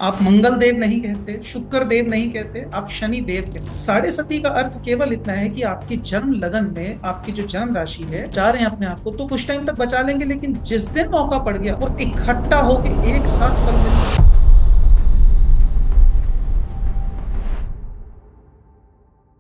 आप मंगल देव नहीं कहते, शुक्र देव नहीं कहते, आप शनि देव कहते। साढ़े सती का अर्थ केवल इतना है कि आपकी जन्म लगन में आपकी जो जन्म राशि है, जा रहे हैं अपने आप को तो कुछ टाइम तक बचा लेंगे, लेकिन जिस दिन मौका पड़ गया और इकट्ठा होके एक साथ फल मिलेगा।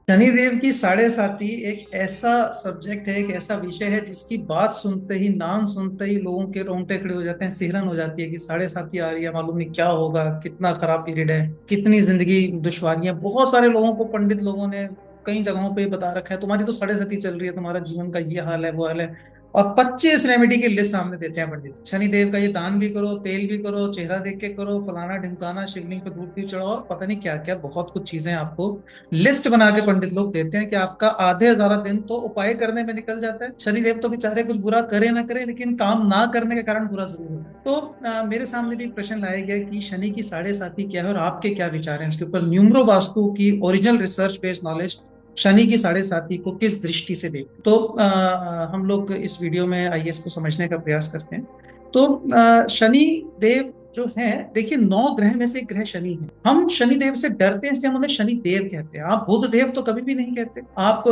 शनिदेव की साढ़े साती एक ऐसा सब्जेक्ट है, एक ऐसा विषय है जिसकी बात सुनते ही, नाम सुनते ही लोगों के रोंगटे खड़े हो जाते हैं, सिहरन हो जाती है कि साढ़े साती आ रही है, मालूम नहीं क्या होगा, कितना खराब पीरियड है, कितनी जिंदगी दुश्वारियां। बहुत सारे लोगों को, पंडित लोगों ने कई जगहों पे बता रखा है, तुम्हारी तो साढ़े साती चल रही है, तुम्हारा जीवन का ये हाल है, वो हाल है। और 25 रेमेडी की लिस्ट सामने देते हैं पंडित। शनिदेव का ये दान भी करो, तेल भी करो, चेहरा देख के करो, फलाना ढिमकाना, शिवलिंग पे धूप भी चढ़ाओ, और पता नहीं क्या क्या बहुत कुछ चीजें आपको लिस्ट बना के पंडित लोग देते हैं कि आपका आधे ज्यादा दिन तो उपाय करने में निकल जाता है। शनिदेव तो बेचारे कुछ बुरा करे ना करे, लेकिन काम ना करने के कारण बुरा जरूर होता है। तो मेरे सामने भी एक प्रश्न लाया गया कि शनि की साढ़े साती क्या है और आपके क्या विचार हैं इसके ऊपर। न्यूमरो वास्तु की original research based knowledge Shani की साढ़े साती को किस दृष्टि से देखते, तो हम लोग इस वीडियो में आइए इसको समझने का प्रयास करते हैं। तो शनि देव जो है, देखिए 9 ग्रह में से एक ग्रह शनि है। हम शनि देव से डरते हैं इसलिए हम उन्हें शनि देव कहते हैं। आप बुध देव तो कभी भी नहीं कहते, आप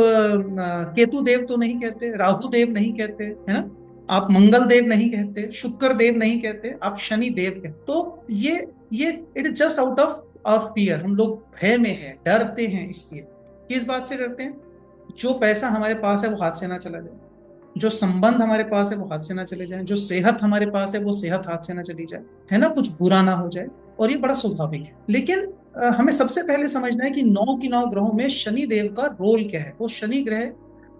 केतु देव तो नहीं कहते, राहु देव नहीं कहते, है ना। आप मंगल देव नहीं कहते, शुक्र देव नहीं कहते, आप शनि देव कहते। तो ये it is just out of fear. हम लोग भय में है, डरते हैं। इसलिए किस बात से डरते हैं? जो पैसा हमारे पास है वो हाथ से ना चला जाए, जो संबंध हमारे पास है वो हाथ से ना चले जाए, जो सेहत हमारे पास है वो सेहत हाथ से ना चली जाए, है ना, कुछ बुरा ना हो जाए। और ये बड़ा स्वाभाविक है। लेकिन हमें सबसे पहले समझना है कि 9 की 9 ग्रहों में शनि देव का रोल क्या है। वो शनि ग्रह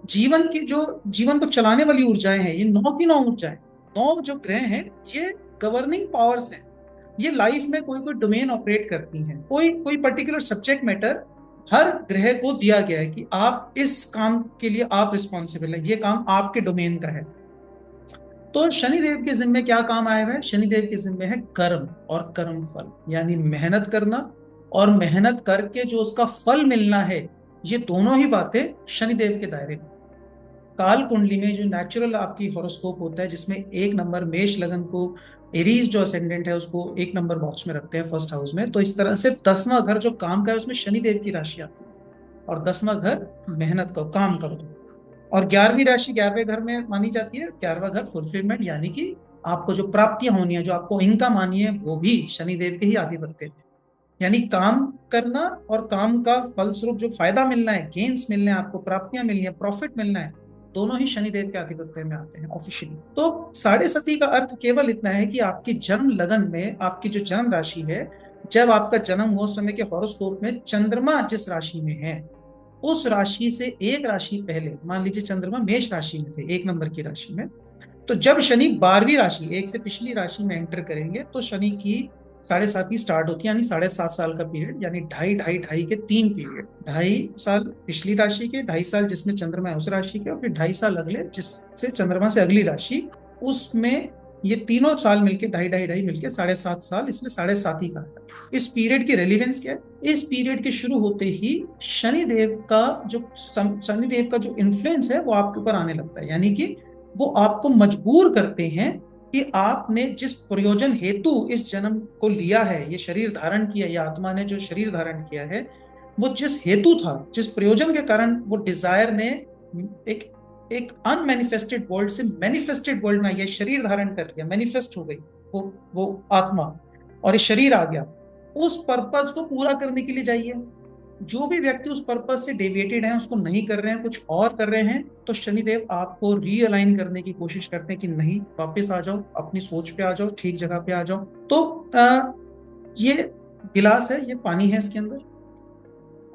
जीवन की, जो जीवन को चलाने वाली ऊर्जाएं हैं, ये 9 की 9 ऊर्जाएं, 9 जो ग्रह हैं, ये गवर्निंग पावर्स हैं। ये लाइफ में कोई कोई डोमेन ऑपरेट करती हैं, कोई कोई पर्टिकुलर सब्जेक्ट मैटर हर ग्रह को दिया गया है कि आप इस काम के लिए आप रिस्पॉन्सिबल है, ये काम आपके डोमेन का है। तो शनिदेव के जिम्मे क्या काम आया हुआ है? शनिदेव के जिम्मे है कर्म और कर्म फल, यानी मेहनत करना और मेहनत करके जो उसका फल मिलना है। ये दोनों ही बातें शनिदेव के दायरे में। काल कुंडली में जो नेचुरल आपकी हॉरोस्कोप होता है, जिसमें 1 नंबर मेष लगन को, एरीज जो असेंडेंट है उसको 1 नंबर बॉक्स में रखते हैं, फर्स्ट हाउस में। तो इस तरह से 10वां घर जो काम का है उसमें शनिदेव की राशि आती है, और 10वां घर मेहनत का, काम का। और 11वीं राशि 11वें घर में मानी जाती है। 11वां घर फुलफिलमेंट, यानी कि आपको जो प्राप्तियां होनी है, जो आपको इनकम मानी है, वो भी शनिदेव के ही आधिपत्य थे। यानी काम करना और काम का फलस्वरूप जो फायदा मिलना है, गेन्स मिलने हैं, आपको प्राप्तियां मिलनी है, प्रॉफिट मिलना है, दोनों ही शनिदेव के आधिपत्य में आते हैं ऑफिशियली। तो साढ़े सती का अर्थ केवल इतना है कि आपकी जन्म लगन में आपकी जो जन्म राशि है, जब आपका जन्म हुआ उस समय के हॉरोस्कोप में चंद्रमा जिस राशि में है, उस राशि से एक राशि पहले, मान लीजिए चंद्रमा मेष राशि में थे, 1 नंबर की राशि में, तो जब शनि 12वीं राशि, एक से पिछली राशि में एंटर करेंगे, तो शनि की साढ़े सातवीं स्टार्ट होती है, यानी 7.5 साल का पीरियड, यानी ढाई ढाई ढाई के 3 पीरियड। 2.5 साल पिछली राशि के, 2.5 साल जिसमें चंद्रमा है उस राशि के, और फिर 2.5 साल अगले जिससे चंद्रमा से अगली राशि, उसमें ये तीनों साल मिलके, ढाई ढाई ढाई मिलके 7.5 साल, इसलिए साढ़े सात ही का। इस पीरियड की रेलिवेंस क्या है? इस पीरियड के शुरू होते ही शनिदेव का जो इन्फ्लुएंस है वो आपके ऊपर आने लगता है। यानी कि वो आपको मजबूर करते हैं कि आपने जिस प्रयोजन हेतु इस जन्म को लिया है, ये शरीर धारण किया, या आत्मा ने जो शरीर धारण किया है, वो जिस हेतु था, जिस प्रयोजन के कारण वो डिजायर ने एक एक अनमैनिफेस्टेड वर्ल्ड से मैनिफेस्टेड वर्ल्ड में ये शरीर धारण कर लिया, मैनिफेस्ट हो गई वो आत्मा, और ये शरीर आ गया। उस पर्पज को पूरा करने के लिए जाइए। जो भी व्यक्ति उस पर्पज से डेविएटेड है, उसको नहीं कर रहे हैं, कुछ और कर रहे हैं, तो शनिदेव आपको रीअलाइन करने की कोशिश करते हैं कि नहीं, वापस आ जाओ, अपनी सोच पे आ जाओ, ठीक जगह पे आ जाओ। तो ये गिलास है, ये पानी है इसके अंदर,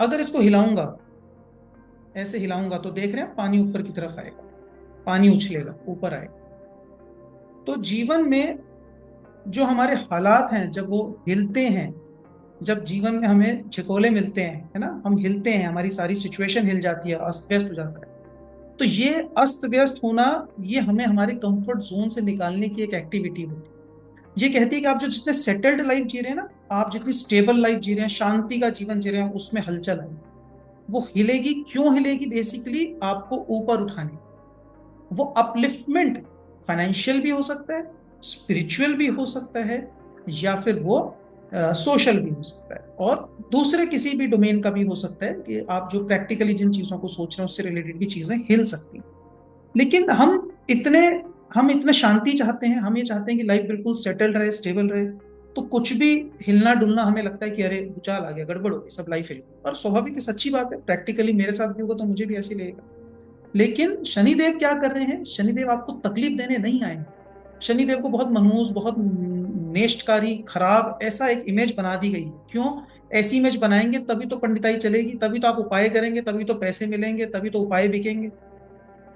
अगर इसको हिलाऊंगा, ऐसे हिलाऊंगा, तो देख रहे हैं पानी ऊपर की तरफ आएगा, पानी उछलेगा, ऊपर आएगा। तो जीवन में जो हमारे हालात हैं, जब वो हिलते हैं, जब जीवन में हमें झकोले मिलते हैं, है ना, हम हिलते हैं, हमारी सारी सिचुएशन हिल जाती है, अस्त व्यस्त हो जाता है, तो ये अस्त व्यस्त होना, ये हमें हमारे कंफर्ट जोन से निकालने की एक एक्टिविटी होती है। ये कहती है कि आप जो जितने सेटल्ड लाइफ जी रहे हैं ना, आप जितनी स्टेबल लाइफ जी रहे हैं, शांति का जीवन जी रहे हैं, उसमें हलचल है। वो हिलेगी, क्यों हिलेगी? बेसिकली आपको ऊपर उठाने, वो अपलिफ्टमेंट फाइनेंशियल भी हो सकता है, स्पिरिचुअल भी हो सकता है, या फिर वो सोशल भी हो सकता है और दूसरे किसी भी डोमेन का भी हो सकता है कि आप जो प्रैक्टिकली जिन चीजों को सोच रहे हैं उससे रिलेटेड भी चीजें हिल सकती हैं। लेकिन इतने हम इतने शांति चाहते हैं, हम ये चाहते हैं कि लाइफ बिल्कुल सेटल्ड रहे, स्टेबल रहे। तो कुछ भी हिलना डुलना हमें लगता है कि अरे भूचाल आ गया, गड़बड़ हो गई, सब लाइफ हिल गई। और स्वाभाविक है, सच्ची बात है, प्रैक्टिकली मेरे साथ भी होगा तो मुझे भी ऐसे ही लगेगा। लेकिन शनिदेव क्या कर रहे हैं? शनिदेव आपको तकलीफ देने नहीं आए हैं। शनिदेव को बहुत मनहूस, बहुत नेष्टकारी, खराब ऐसा एक इमेज बना दी गई है। क्यों? ऐसी इमेज बनाएंगे तभी तो पंडिताई चलेगी, तभी तो आप उपाय करेंगे, तभी तो पैसे मिलेंगे, तभी तो उपाय बिकेंगे।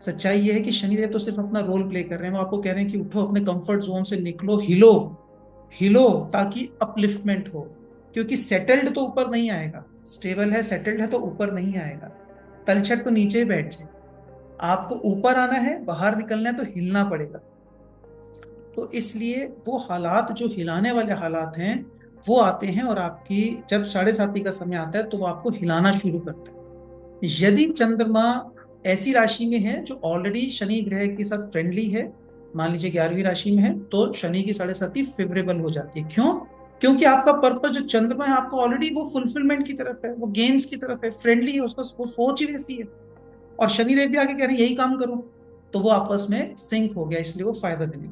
सच्चाई ये है कि शनिदेव तो सिर्फ अपना रोल प्ले कर रहे हैं। वो आपको कह रहे हैं कि उठो, अपने कंफर्ट जोन से निकलो, हिलो, हिलो, ताकि अपलिफ्टमेंट हो। क्योंकि सेटल्ड तो ऊपर नहीं आएगा, स्टेबल है, सेटल्ड है तो ऊपर नहीं आएगा। तलछट तो नीचे ही बैठ जाए। आपको ऊपर आना है, बाहर निकलना है तो हिलना पड़ेगा। तो इसलिए वो हालात जो हिलाने वाले हालात हैं वो आते हैं, और आपकी जब 7:30 का समय आता है तो वो आपको हिलाना शुरू करता है। यदि चंद्रमा ऐसी राशि में है जो ऑलरेडी शनि ग्रह के साथ फ्रेंडली है, मान लीजिए 11वीं राशि में है, तो शनि की 7:30 फेवरेबल हो जाती है। क्यों? क्योंकि आपका पर्पस जो चंद्रमा है आपका ऑलरेडी वो फुलफिलमेंट की तरफ है, वो गेन्स की तरफ है, फ्रेंडली है, उसका वो सोच ही वैसी है। और शनिदेव भी आगे कह रहे हैं यही काम करो, तो वो आपस में सिंक हो गया, इसलिए वो फायदा देने।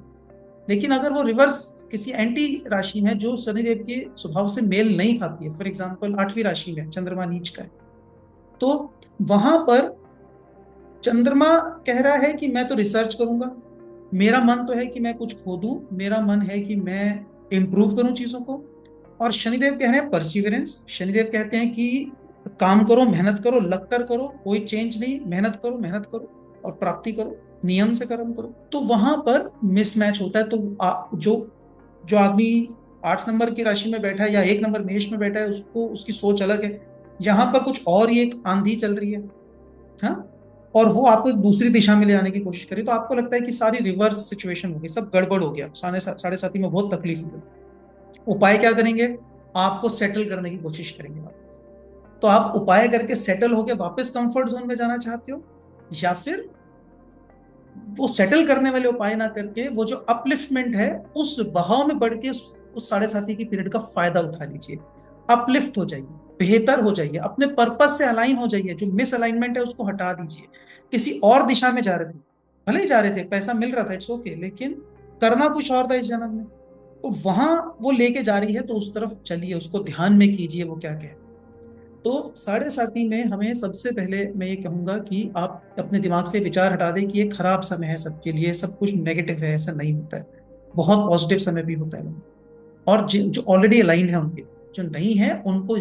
लेकिन अगर वो रिवर्स किसी एंटी राशि में जो शनिदेव के स्वभाव से मेल नहीं खाती है, फॉर एग्जाम्पल 8वीं राशि में चंद्रमा नीच का है, तो वहां पर चंद्रमा कह रहा है कि मैं तो रिसर्च करूंगा, मेरा मन तो है कि मैं कुछ खोदूं, मेरा मन है कि मैं इंप्रूव करूं चीजों को। और शनिदेव कह रहे हैं परसिवरेंस, शनिदेव कहते हैं कि काम करो, मेहनत करो, लग कर करो, कोई चेंज नहीं, मेहनत करो, मेहनत करो और प्राप्ति करो, नियम से कर्म करो। तो वहां पर मिसमैच होता है। तो जो जो आदमी 8 नंबर की राशि में बैठा है या 1 नंबर मेष में बैठा है, उसको उसकी सोच अलग है। यहाँ पर कुछ और ही एक आंधी चल रही है, हाँ, और वो आपको एक दूसरी दिशा में ले आने की कोशिश करी, तो आपको लगता है कि सारी रिवर्स सिचुएशन हो गई, सब गड़बड़ हो गया, 7:30 में बहुत तकलीफ हो गई। उपाय क्या करेंगे? आपको सेटल करने की कोशिश करेंगे वापस। तो आप उपाय करके सेटल होके वापस कंफर्ट जोन में जाना चाहते हो, या फिर वो सेटल करने वाले उपाय ना करके वो जो अपलिफ्टमेंट है उस बहाव में बढ़ के उस 7:30 की पीरियड का फायदा उठा लीजिए। अपलिफ्ट हो जाइए, बेहतर हो जाइए, अपने पर्पस से अलाइन हो जाइए, जो मिस अलाइनमेंट है उसको हटा दीजिए। किसी और दिशा में जा रहे थे, भले ही जा रहे थे, पैसा मिल रहा था, इट्स ओके, लेकिन करना कुछ और था इस जन्म में। तो वहां वो लेके जा रही है तो उस तरफ चलिए, उसको ध्यान में कीजिए वो क्या कहे। तो 7:30 में हमें सबसे पहले मैं ये कहूंगा कि आप अपने दिमाग से विचार हटा दें कि ये खराब समय है सबके लिए, सब कुछ नेगेटिव है, ऐसा नहीं होता है। बहुत पॉजिटिव समय भी होता है। और जो ऑलरेडी अलाइंड है उनके, जो नहीं है उनको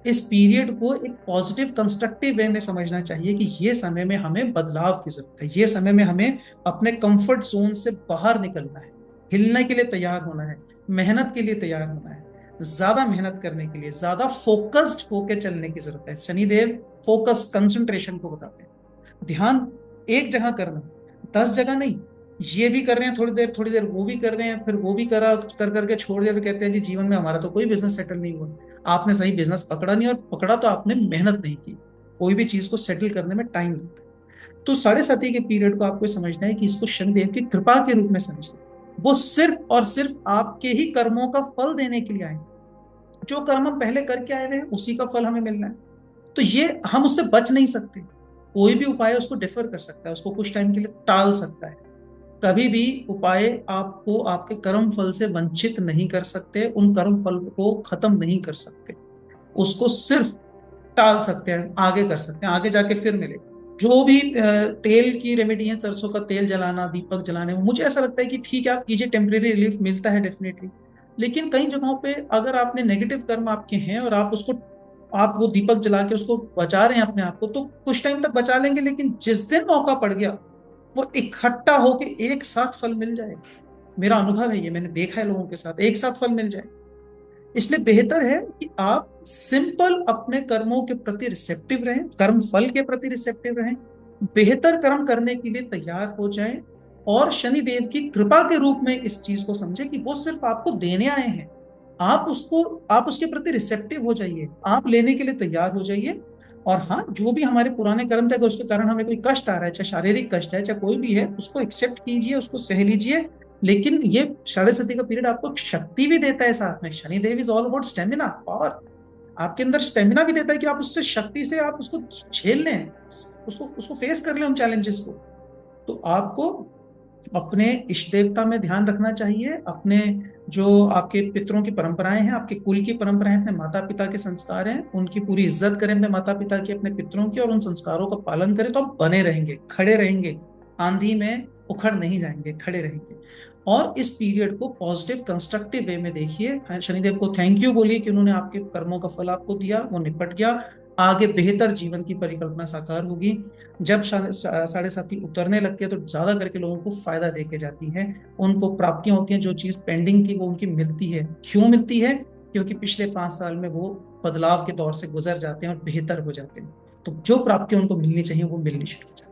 इस पीरियड को एक पॉजिटिव कंस्ट्रक्टिव वे में समझना चाहिए कि ये समय में हमें बदलाव की जरूरत है, ये समय में हमें अपने कंफर्ट जोन से बाहर निकलना है, हिलने के लिए तैयार होना है, मेहनत के लिए तैयार होना है, ज्यादा मेहनत करने के लिए, ज्यादा फोकस्ड होकर चलने की जरूरत है। शनिदेव फोकस, कंसंट्रेशन को बताते हैं। ध्यान एक जगह करना, 10 जगह नहीं। ये भी कर रहे हैं थोड़ी देर, थोड़ी देर वो भी कर रहे हैं, फिर वो भी करा कर करके छोड़ दिया, फिर कहते हैं जी जीवन में हमारा तो कोई बिजनेस सेटल नहीं हुआ। आपने सही बिजनेस पकड़ा नहीं, और पकड़ा तो आपने मेहनत नहीं की। कोई भी चीज को सेटल करने में टाइम लगता है। तो 7:30 के पीरियड को आपको समझना है कि इसको शनिदेव की कृपा के रूप में समझिए। वो सिर्फ और सिर्फ आपके ही कर्मों का फल देने के लिए आए। जो कर्म हम पहले करके आए हुए हैं उसी का फल हमें मिलना है। तो ये हम उससे बच नहीं सकते। कोई भी उपाय उसको डिफर कर सकता है, उसको कुछ टाइम के लिए टाल सकता है। कभी भी उपाय आपको आपके कर्म फल से वंचित नहीं कर सकते, उन कर्म फल को खत्म नहीं कर सकते, उसको सिर्फ टाल सकते हैं, आगे कर सकते हैं, आगे जाके फिर मिले। जो भी तेल की रेमेडी है, सरसों का तेल जलाना, दीपक जलाने, मुझे ऐसा लगता है कि ठीक है आप कीजिए, टेम्परेरी रिलीफ मिलता है डेफिनेटली। लेकिन कई जगहों पे अगर आपने नेगेटिव कर्म आपके हैं और आप वो दीपक जला के उसको बचा रहे हैं अपने आप को, तो कुछ टाइम तक बचा लेंगे, लेकिन जिस दिन मौका पड़ गया वो इकट्ठा होके एक साथ फल मिल जाएगा। मेरा अनुभव है, ये मैंने देखा है लोगों के साथ, एक साथ फल मिल जाए। इसलिए बेहतर है कि आप सिंपल अपने कर्मों के प्रति रिसेप्टिव रहें, कर्म फल के प्रति रिसेप्टिव रहें, बेहतर कर्म करने के लिए तैयार हो जाएं, और शनिदेव की कृपा के रूप में इस चीज को समझे कि वो सिर्फ आपको देने आए हैं। आप उसके प्रति रिसेप्टिव हो जाइए, आप लेने के लिए तैयार हो जाइए। और हाँ, जो भी हमारे पुराने कर्म थे, अगर उसके कारण हमें कोई कष्ट आ रहा है, चाहे शारीरिक कष्ट है, चाहे कोई भी है, उसको एक्सेप्ट कीजिए, उसको सह लीजिए, लेकिन ये साढ़े सती का पीरियड आपको शक्ति भी देता है साथ में। Shanidev is all about stamina, power. आपके अंदर स्टेमिना भी देता है कि आप उससे शक्ति से आप उसको झेल लें, उसको उसको फेस कर लें उन चैलेंजेस को। तो आपको अपने इष्ट देवता में ध्यान रखना चाहिए, अपने जो आपके पितरों की परंपराएं हैं, आपके कुल की परंपराएं, अपने माता पिता के संस्कार हैं, उनकी पूरी इज्जत करें, अपने माता पिता की, अपने पितरों की, और उन संस्कारों का पालन करें, तो आप बने रहेंगे, खड़े रहेंगे, आंधी में उखड़ नहीं जाएंगे, खड़े रहेंगे। और इस पीरियड को पॉजिटिव कंस्ट्रक्टिव वे में देखिए। शनिदेव को थैंक यू बोलिए कि उन्होंने आपके कर्मों का फल आपको दिया, वो निपट गया, आगे बेहतर जीवन की परिकल्पना साकार होगी। जब साढ़े साथी उतरने लगती है तो ज्यादा करके लोगों को फायदा देके जाती है, उनको प्राप्तियां होती हैं, जो चीज पेंडिंग थी वो उनकी मिलती है। क्यों मिलती है? क्योंकि पिछले 5 साल में वो बदलाव के दौर से गुजर जाते हैं और बेहतर हो जाते हैं, तो जो प्राप्तियां उनको मिलनी चाहिए वो मिलनी शुरू हो जाती है।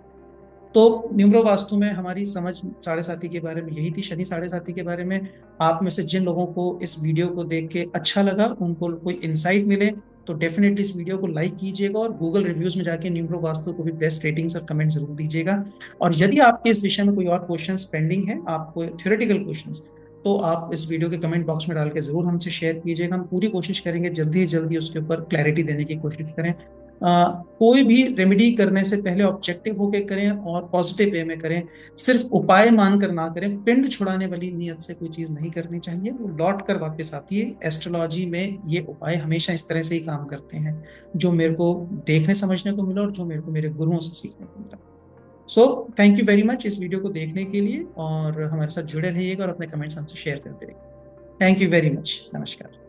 तो न्यूमरो वास्तु में हमारी समझ साढ़े साथी के बारे में यही थी, शनि साढ़े साथी के बारे में। आप में से जिन लोगों को इस वीडियो को देख के अच्छा लगा, उनको कोई इंसाइट मिले, तो डेफिनेटली इस वीडियो को लाइक कीजिएगा, और गूगल रिव्यूज में जाके न्यूमरो वास्तु को भी बेस्ट रेटिंग्स और कमेंट जरूर दीजिएगा। और यदि आपके इस विषय में कोई और क्वेश्चंस पेंडिंग है, आपको थ्योरेटिकल क्वेश्चंस, तो आप इस वीडियो के कमेंट बॉक्स में डाल के जरूर हमसे शेयर कीजिएगा। हम पूरी कोशिश करेंगे जल्दी से जल्दी उसके ऊपर क्लैरिटी देने की कोशिश करें। कोई भी रेमेडी करने से पहले ऑब्जेक्टिव होके करें और पॉजिटिव वे में करें, सिर्फ उपाय मानकर ना करें। पिंड छुड़ाने वाली नियत से कोई चीज नहीं करनी चाहिए, वो लौट कर वापस आती है। एस्ट्रोलॉजी में ये उपाय हमेशा इस तरह से ही काम करते हैं, जो मेरे को देखने समझने को मिला और जो मेरे को मेरे गुरुओं से सीखने को मिला। So thank you very much इस वीडियो को देखने के लिए, और हमारे साथ जुड़े रहिएगा और अपने कमेंट्स हमसे शेयर करते रहिए। Thank you very much. नमस्कार।